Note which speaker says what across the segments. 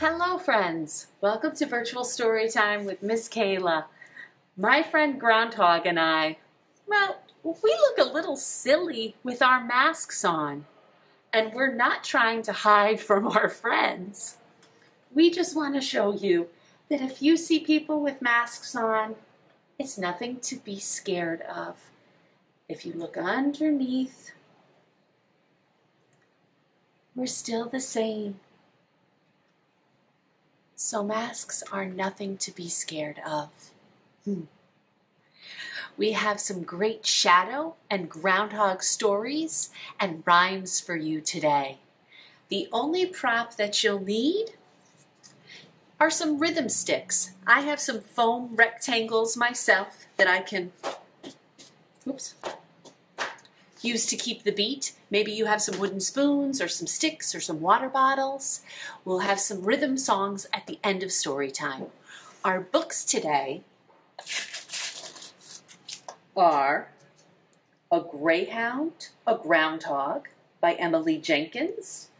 Speaker 1: Hello friends! Welcome to Virtual Storytime with Miss Kayla. My friend Groundhog and I, well, we look a little silly with our masks on. And we're not trying to hide from our friends. We just want to show you that if you see people with masks on, it's nothing to be scared of. If you look underneath, we're still the same. So masks are nothing to be scared of. We have some great shadow and groundhog stories and rhymes for you today. The only prop that you'll need are some rhythm sticks. I have some foam rectangles myself that I can use to keep the beat. Maybe you have some wooden spoons or some sticks or some water bottles. We'll have some rhythm songs at the end of story time. Our books today are A Greyhound, a Groundhog by Emily Jenkins,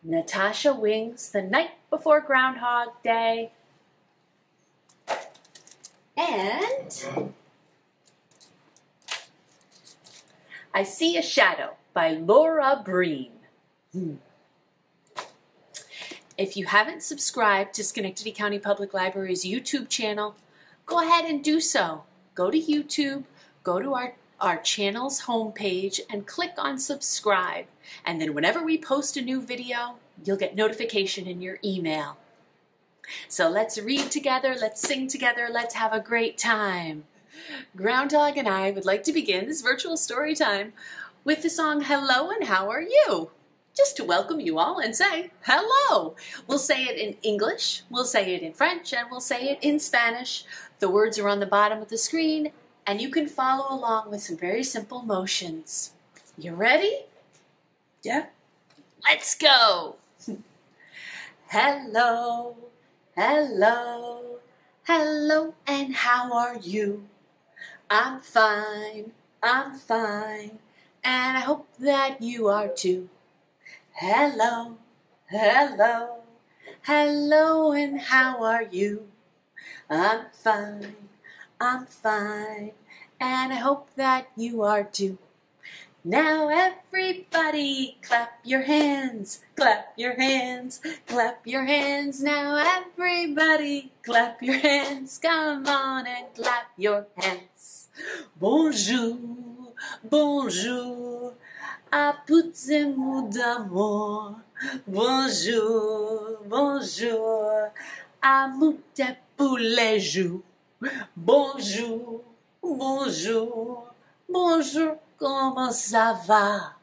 Speaker 1: Natasha Wing's The Night Before Groundhog Day, and I See a Shadow by Laura Breen. If you haven't subscribed to Schenectady County Public Library's YouTube channel, go ahead and do so. Go to YouTube, go to our channel's homepage and click on subscribe. And then whenever we post a new video, you'll get notification in your email. So let's read together, let's sing together, let's have a great time. Groundhog and I would like to begin this virtual story time with the song Hello and How Are You? Just to welcome you all and say hello. We'll say it in English, we'll say it in French, and we'll say it in Spanish. The words are on the bottom of the screen, and you can follow along with some very simple motions. You ready? Yeah? Let's go! Hello. Hello, hello, and how are you? I'm fine, and I hope that you are too. Hello, hello, hello, and how are you? I'm fine, and I hope that you are too. Now everybody clap your hands, clap your hands, clap your hands. Now everybody clap your hands. Come on and clap your hands. Bonjour, bonjour, à toutes et mots d'amour. Bonjour, bonjour, amour de pour les jours. Bonjour, bonjour, bonjour. Comment ça va?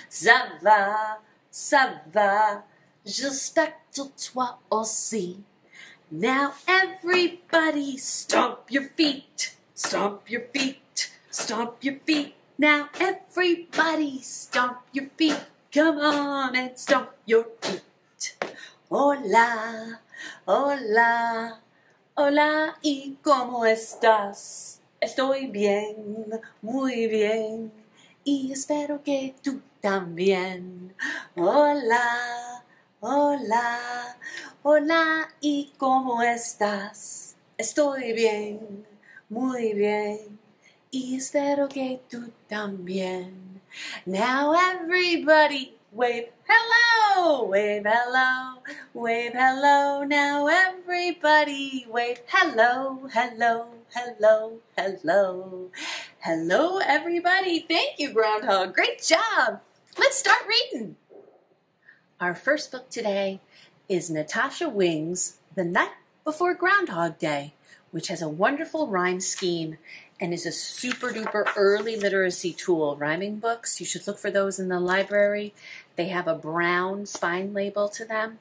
Speaker 1: Ça va, ça va. J'espère que toi aussi. Now everybody stomp your feet, stomp your feet, stomp your feet. Now everybody stomp your feet. Come on and stomp your feet. Hola, hola, hola, ¿y cómo estás? Estoy bien, muy bien. Y espero que tú también. Hola, hola, hola, ¿y cómo estás? Estoy bien, muy bien. Y espero que tú también. Now everybody wave hello, wave hello, wave hello. Now everybody wave hello, hello, hello, hello. Hello everybody. Thank you, Groundhog. Great job. Let's start reading. Our first book today is Natasha Wing's The Night Before Groundhog Day, which has a wonderful rhyme scheme and is a super duper early literacy tool. Rhyming books, you should look for those in the library. They have a brown spine label to them.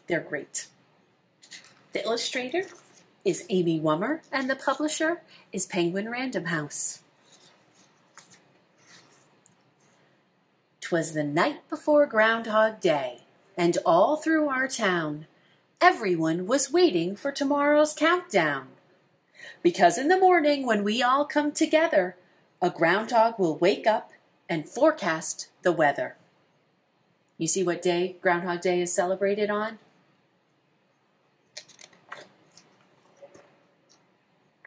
Speaker 1: They're great. The illustrator is Amy Wummer, and the publisher is Penguin Random House. 'Twas the night before Groundhog Day, and all through our town, everyone was waiting for tomorrow's countdown. Because in the morning when we all come together, a groundhog will wake up and forecast the weather. You see what day Groundhog Day is celebrated on?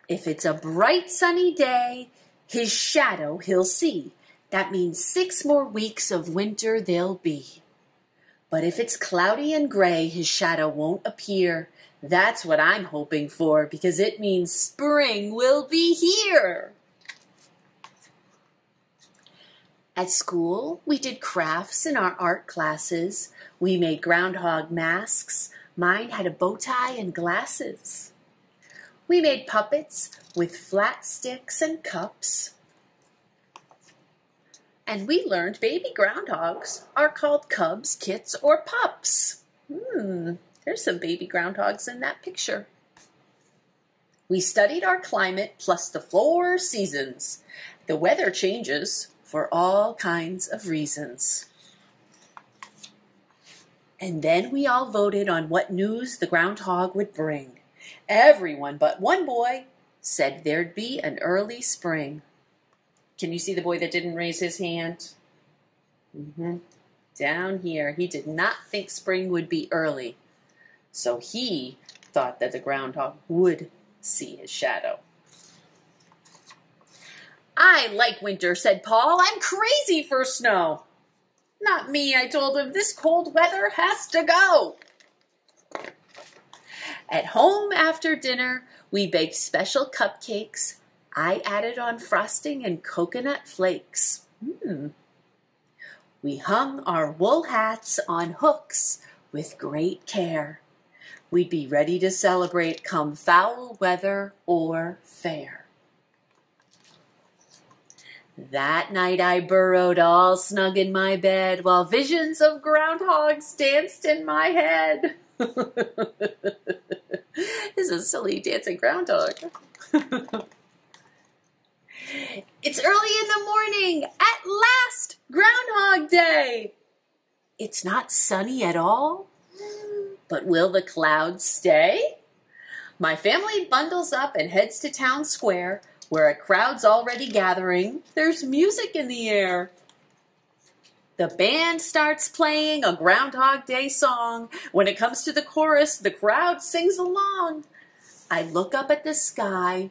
Speaker 1: If it's a bright sunny day, his shadow he'll see. That means 6 more weeks of winter there'll be. But if it's cloudy and gray, his shadow won't appear. That's what I'm hoping for, because it means spring will be here. At school, we did crafts in our art classes. We made groundhog masks. Mine had a bow tie and glasses. We made puppets with flat sticks and cups. And we learned baby groundhogs are called cubs, kits, or pups. There's some baby groundhogs in that picture. We studied our climate plus the 4 seasons. The weather changes for all kinds of reasons. And then we all voted on what news the groundhog would bring. Everyone but one boy said there'd be an early spring. Can you see the boy that didn't raise his hand? Down here, he did not think spring would be early. So he thought that the groundhog would see his shadow. I like winter, said Paul. I'm crazy for snow. Not me, I told him. This cold weather has to go. At home after dinner, we baked special cupcakes. I added on frosting and coconut flakes. We hung our wool hats on hooks with great care. We'd be ready to celebrate come foul weather or fair. That night I burrowed all snug in my bed while visions of groundhogs danced in my head. This is a silly dancing groundhog. It's early in the morning. At last, Groundhog Day. It's not sunny at all, but will the clouds stay? My family bundles up and heads to town square, where a crowd's already gathering. There's music in the air. The band starts playing a Groundhog Day song. When it comes to the chorus, the crowd sings along. I look up at the sky.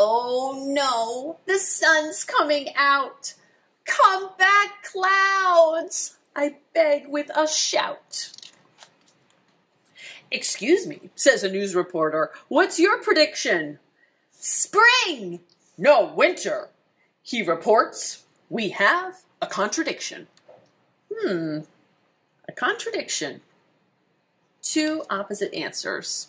Speaker 1: Oh no, the sun's coming out. Come back, clouds, I beg with a shout. Excuse me, says a news reporter. What's your prediction? Spring! No, winter. He reports, we have a contradiction. A contradiction. 2 opposite answers.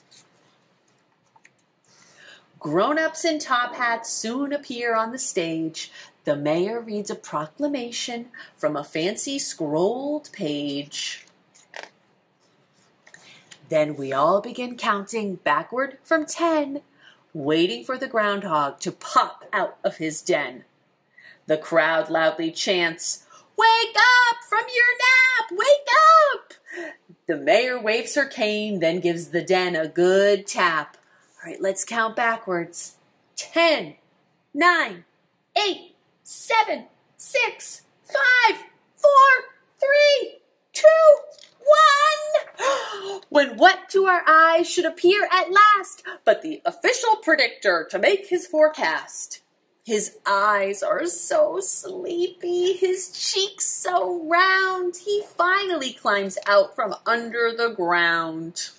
Speaker 1: Grown-ups in top hats soon appear on the stage. The mayor reads a proclamation from a fancy scrolled page. Then we all begin counting backward from 10, waiting for the groundhog to pop out of his den. The crowd loudly chants, "Wake up from your nap! Wake up!" The mayor waves her cane, then gives the den a good tap. All right, let's count backwards. 10, 9, 8, 7, 6, 5, 4, 3, 2, 1. When what to our eyes should appear at last, but the official predictor to make his forecast. His eyes are so sleepy, his cheeks so round, he finally climbs out from under the ground.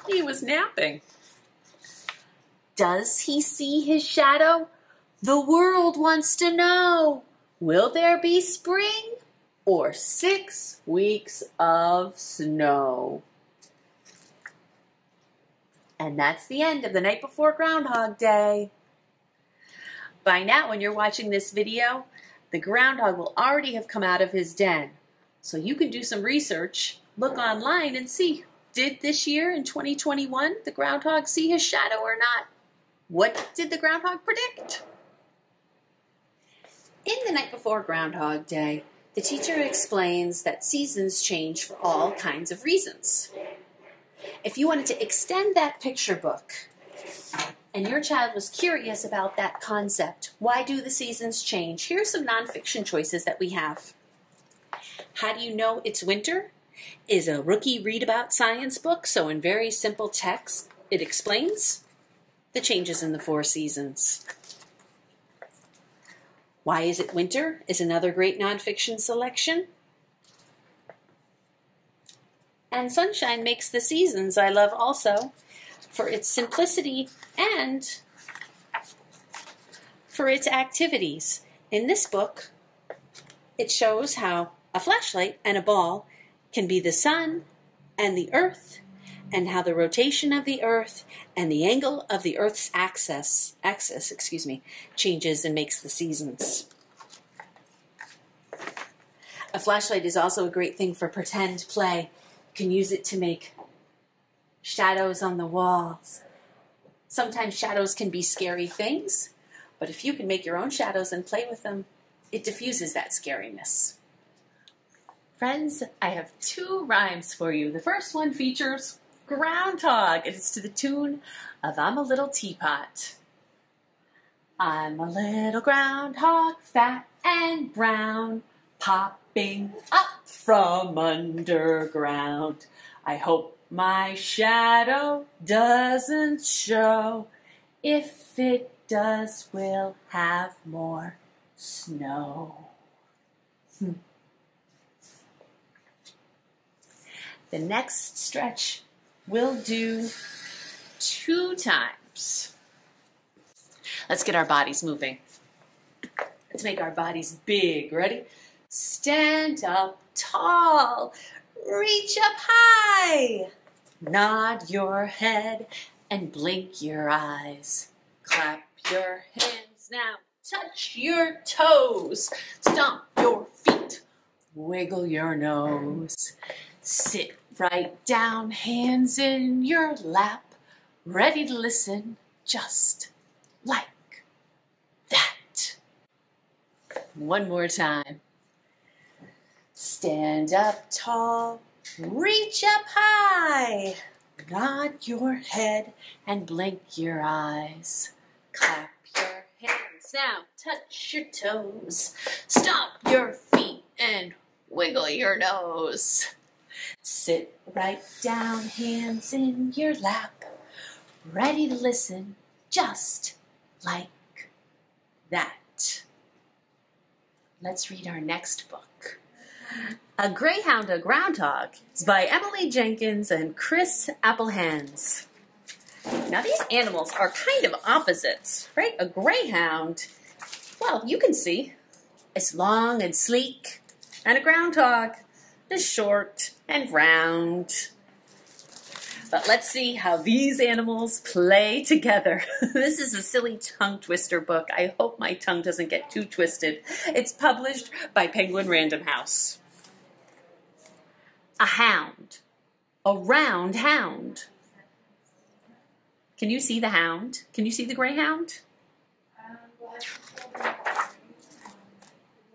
Speaker 1: He was napping. Does he see his shadow? The world wants to know. Will there be spring or 6 weeks of snow? And that's the end of the night before Groundhog Day. By now, when you're watching this video, the groundhog will already have come out of his den. So you can do some research, look online and see, did this year in 2021 the groundhog see his shadow or not? What did the groundhog predict? In the night before Groundhog Day, the teacher explains that seasons change for all kinds of reasons. If you wanted to extend that picture book and your child was curious about that concept. Why do the seasons change? Here's some nonfiction choices that we have. How Do You Know It's Winter is a rookie read about science book, so in very simple text, it explains the changes in the 4 seasons. Why Is It Winter is another great nonfiction selection. And Sunshine Makes the Seasons I love also for its simplicity and for its activities. In this book, it shows how a flashlight and a ball can be the sun and the earth, and how the rotation of the earth and the angle of the earth's axis changes and makes the seasons. A flashlight is also a great thing for pretend play. You can use it to make shadows on the walls. Sometimes shadows can be scary things, but if you can make your own shadows and play with them, it diffuses that scariness. Friends, I have 2 rhymes for you. The first one features groundhog, and it's to the tune of I'm a Little Teapot. I'm a little groundhog, fat and brown, popping up from underground. I hope my shadow doesn't show. If it does, we'll have more snow. The next stretch we'll do 2 times. Let's get our bodies moving. Let's make our bodies big. Ready? Stand up tall. Reach up high. Nod your head and blink your eyes. Clap your hands now. Touch your toes. Stomp your feet. Wiggle your nose. Sit right down, hands in your lap, ready to listen just like that. One more time. Stand up tall, reach up high, nod your head and blink your eyes. Clap your hands now, touch your toes, stomp your feet and wiggle your nose. Sit right down, hands in your lap, ready to listen just like that. Let's read our next book. A Greyhound, a Groundhog is by Emily Jenkins and Chris Applehands. Now these animals are kind of opposites, right? A greyhound, well, you can see, is long and sleek, and a groundhog is short and round. But let's see how these animals play together. This is a silly tongue twister book. I hope my tongue doesn't get too twisted. It's published by Penguin Random House. A hound, a round hound. Can you see the hound? Can you see the greyhound?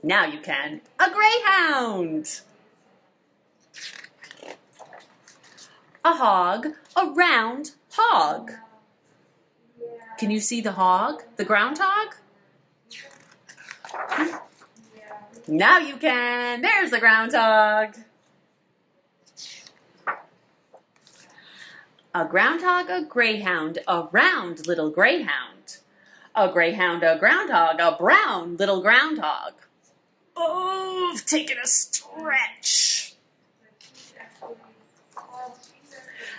Speaker 1: Now you can. A greyhound. A hog, a round hog. Can you see the hog, the groundhog? Now you can. There's the groundhog. A groundhog, a greyhound, a round little greyhound. A greyhound, a groundhog, a brown little groundhog. Oh, taking a stretch.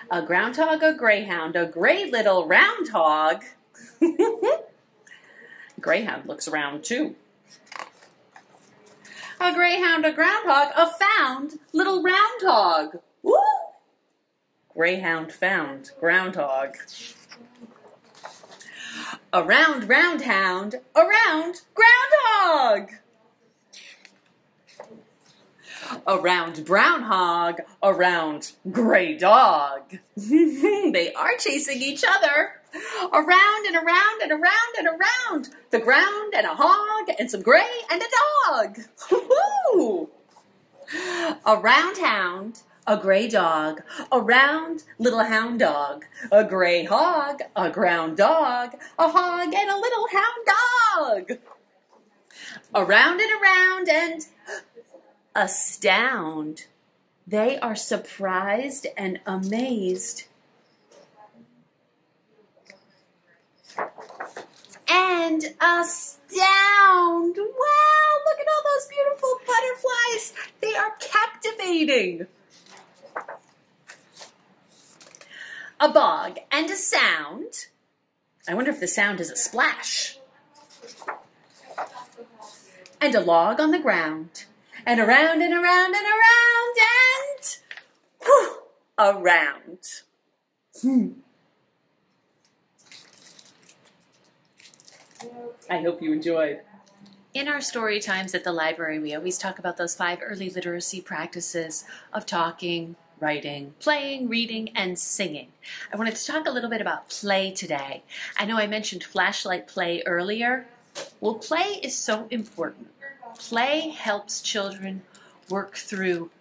Speaker 1: A groundhog, a greyhound, a gray little round hog. Greyhound looks round too. A greyhound, a groundhog, a found little round hog. Woo! Greyhound found groundhog. A round hound, a round groundhog. A round brown hog, a round gray dog. They are chasing each other. Around and around and around and around. The ground and a hog and some gray and a dog. Woo-hoo! A round hound, a gray dog, a round little hound dog, a gray hog, a ground dog, a hog, and a little hound dog. Around and astound. They are surprised and amazed. And astound. Wow, look at all those beautiful butterflies. They are captivating. A bog and a sound. I wonder if the sound is a splash. And a log on the ground. And around and around and around and whew, around. I hope you enjoyed. In our story times at the library, we always talk about those 5 early literacy practices of talking, writing, playing, reading, and singing. I wanted to talk a little bit about play today. I know I mentioned flashlight play earlier. Well, play is so important. Play helps children work through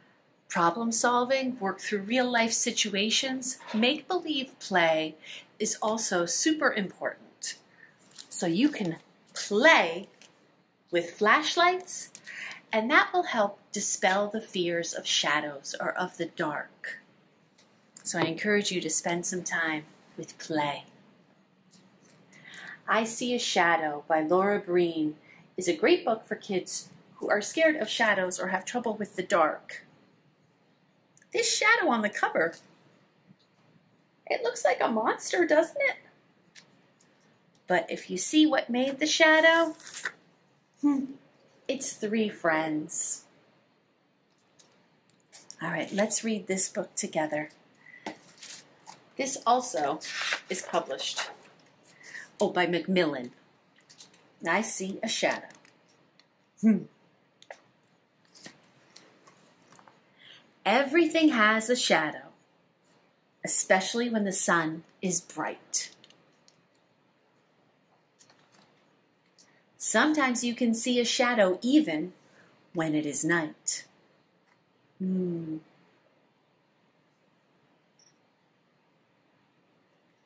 Speaker 1: problem solving, work through real life situations. Make-believe play is also super important. So you can play with flashlights, and that will help dispel the fears of shadows or of the dark. So I encourage you to spend some time with play. I See a Shadow by Laura Breen is a great book for kids who are scared of shadows or have trouble with the dark. This shadow on the cover, it looks like a monster, doesn't it? But if you see what made the shadow, it's 3 friends. All right, let's read this book together. This also is published, by Macmillan. I See a Shadow. Everything has a shadow, especially when the sun is bright. Sometimes you can see a shadow even when it is night.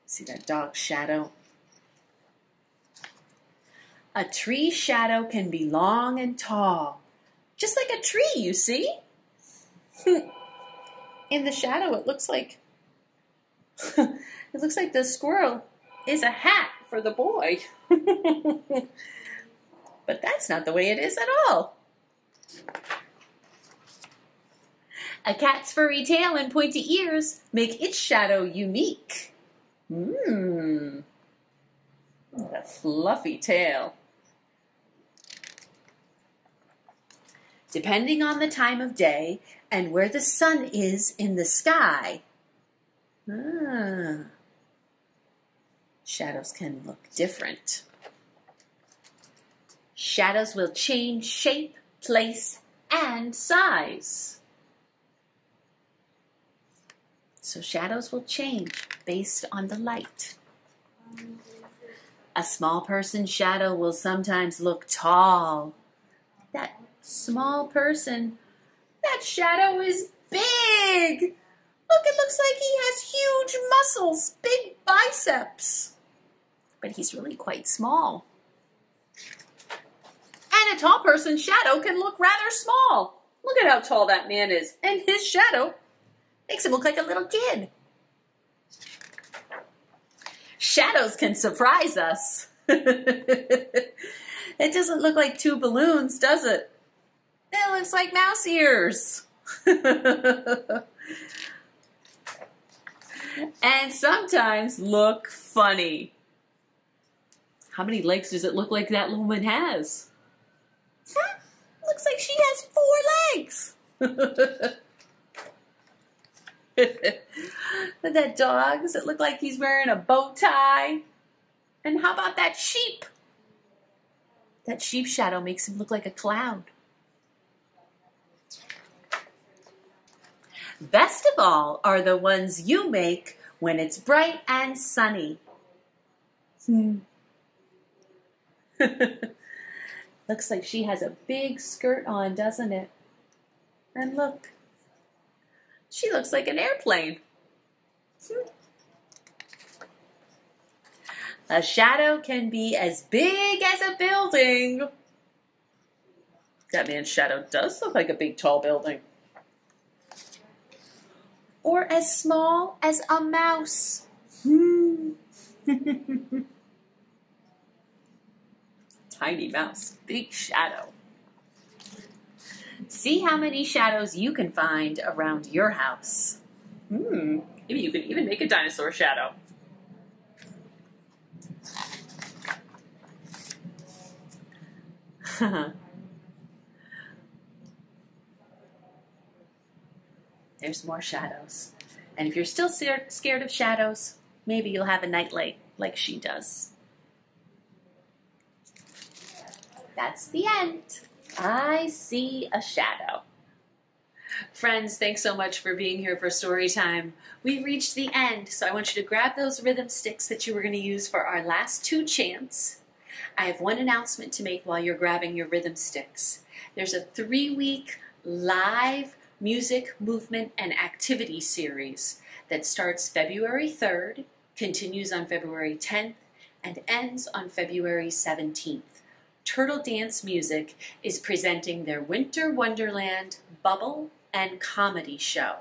Speaker 1: See that dog's shadow? A tree shadow can be long and tall, just like a tree, you see? In the shadow, it looks like the squirrel is a hat for the boy. But that's not the way it is at all. A cat's furry tail and pointy ears make its shadow unique. A fluffy tail. Depending on the time of day and where the sun is in the sky, shadows can look different. Shadows will change shape, place, and size. So shadows will change based on the light. A small person's shadow will sometimes look tall. That small person, that shadow is big. Look, it looks like he has huge muscles, big biceps. But he's really quite small. And a tall person's shadow can look rather small. Look at how tall that man is. And his shadow makes him look like a little kid. Shadows can surprise us. It doesn't look like 2 balloons, does it? It looks like mouse ears. And sometimes look funny. How many legs does it look like that woman has? Looks like she has 4 legs. But that dog, does it look like he's wearing a bow tie? And how about that sheep? That sheep shadow makes him look like a cloud. Best of all are the ones you make when it's bright and sunny. Looks like she has a big skirt on, doesn't it? And look, She looks like an airplane. A shadow can be as big as a building. That man's shadow does look like a big, tall building. Or as small as a mouse. Tiny mouse, big shadow. See how many shadows you can find around your house. Maybe you can even make a dinosaur shadow. There's more shadows. And if you're still scared of shadows, maybe you'll have a nightlight like she does. That's the end. I see a shadow. Friends, thanks so much for being here for story time. We've reached the end, so I want you to grab those rhythm sticks that you were going to use for our last 2 chants. I have one announcement to make while you're grabbing your rhythm sticks. There's a 3-week live music, movement, and activity series that starts February 3rd, continues on February 10th, and ends on February 17th. Turtle Dance Music is presenting their Winter Wonderland Bubble and Comedy Show.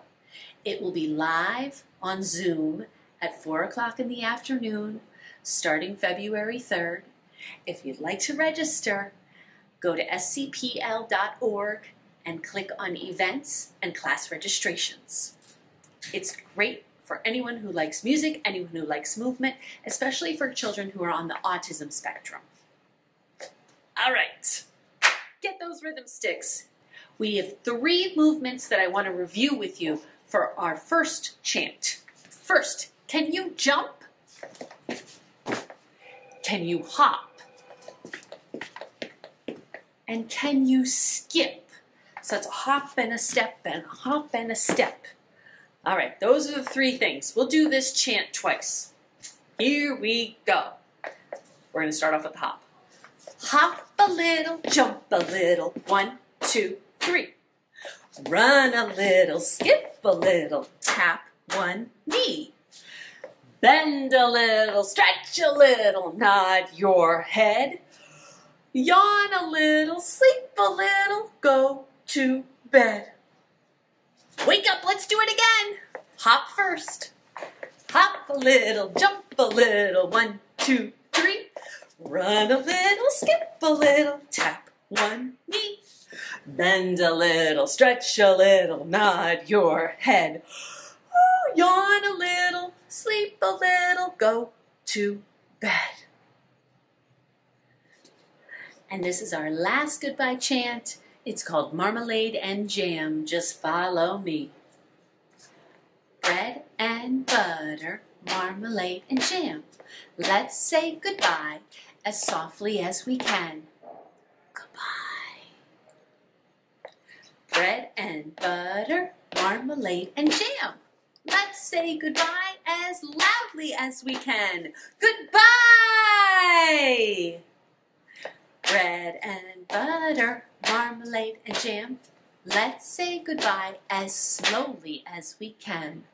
Speaker 1: It will be live on Zoom at 4 o'clock in the afternoon, starting February 3rd. If you'd like to register, go to scpl.org and click on Events and Class Registrations. It's great for anyone who likes music, anyone who likes movement, especially for children who are on the autism spectrum. All right, get those rhythm sticks. We have 3 movements that I want to review with you for our first chant. First, can you jump? Can you hop? And can you skip? So it's a hop and a step and a hop and a step. All right, those are the 3 things. We'll do this chant twice. Here we go. We're going to start off with the hop. Hop a little, jump a little, 1, 2, 3. Run a little, skip a little, tap 1 knee. Bend a little, stretch a little, nod your head. Yawn a little, sleep a little, go to bed. Wake up, let's do it again. Hop first. Hop a little, jump a little, 1, 2, 3. Run a little, skip a little, tap 1 knee. Bend a little, stretch a little, nod your head. Yawn a little, sleep a little, go to bed. And this is our last goodbye chant. It's called Marmalade and Jam. Just follow me. Bread and butter, marmalade and jam. Let's say goodbye as softly as we can. Goodbye. Bread and butter, marmalade and jam. Let's say goodbye as loudly as we can. Goodbye! Bread and butter, marmalade and jam. Let's say goodbye as slowly as we can.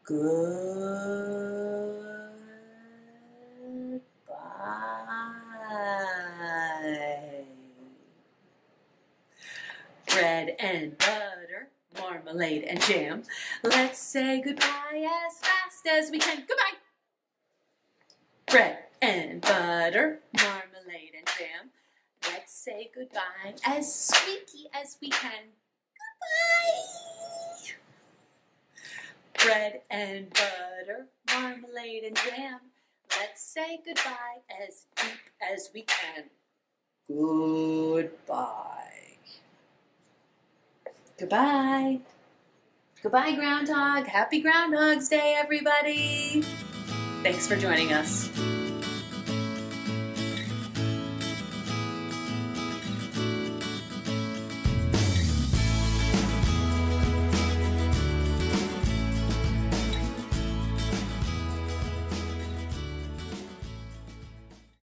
Speaker 1: Goodbye. Bread and butter, marmalade and jam. Let's say goodbye as fast as we can. Goodbye. Bread and butter, marmalade and jam. Let's say goodbye as squeaky as we can. Goodbye. Bread and butter, marmalade and jam. Let's say goodbye as deep as we can. Goodbye. Goodbye. Goodbye, Groundhog. Happy Groundhog's Day, everybody. Thanks for joining us.